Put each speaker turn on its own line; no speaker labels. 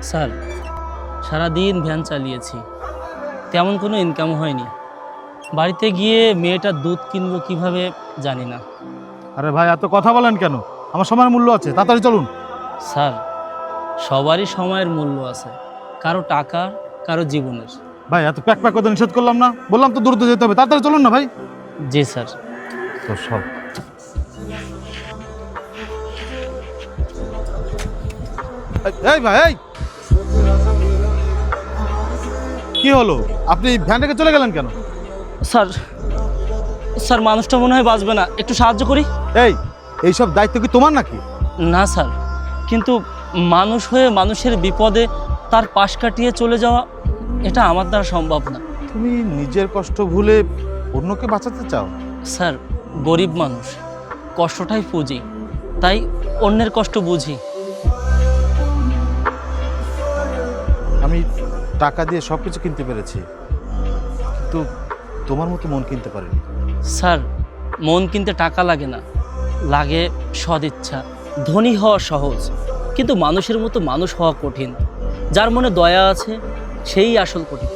Sir, সারাদিন van চালিয়েছি, তেমন কোনো ইনকাম হয়নি। বাড়িতে গিয়ে মেয়েটার দুধ কিনবো কিভাবে জানি না।
আরে ভাই, এত কথা বলেন কেন? আমার সময়ের মূল্য আছে, তাড়াতাড়ি চলুন।
স্যার, সবারই সময়ের মূল্য আছে, কারো টাকার, কারো জীবনের।
ভাই, এত প্যাক প্যাক কথা নিষেধ করলাম না? বললাম তো দ্রুত যেতে হবে, তাড়াতাড়ি চলুন না ভাই।
জি স্যার।
তো সব এই ভাই, এই কি হলো? আপনি ভ্যান থেকে চলে গেলেন কেন?
স্যার, স্যার মানুষটা মনে হয় বাঁচবে না, একটু সাহায্য করি।
এইসব দায়িত্ব কি তোমার নাকি?
না স্যার, কিন্তু মানুষ হয়ে মানুষের বিপদে তার পাশ কাটিয়ে চলে যাওয়া, এটা আমার দ্বারা সম্ভব না।
তুমি নিজের কষ্ট ভুলে অন্যকে বাঁচাতে চাও?
স্যার, গরিব মানুষ, কষ্টটাই পুঁজি, তাই অন্যের কষ্ট বুঝি।
আমি টাকা দিয়ে সব কিছু কিনতে পেরেছি, কিন্তু তোমার মতো মন কিনতে পারিনি।
স্যার, মন কিনতে টাকা লাগে না, লাগে সদিচ্ছা। ধনী হওয়া সহজ, কিন্তু মানুষের মতো মানুষ হওয়া কঠিন। যার মনে দয়া আছে সেই আসল কঠিন।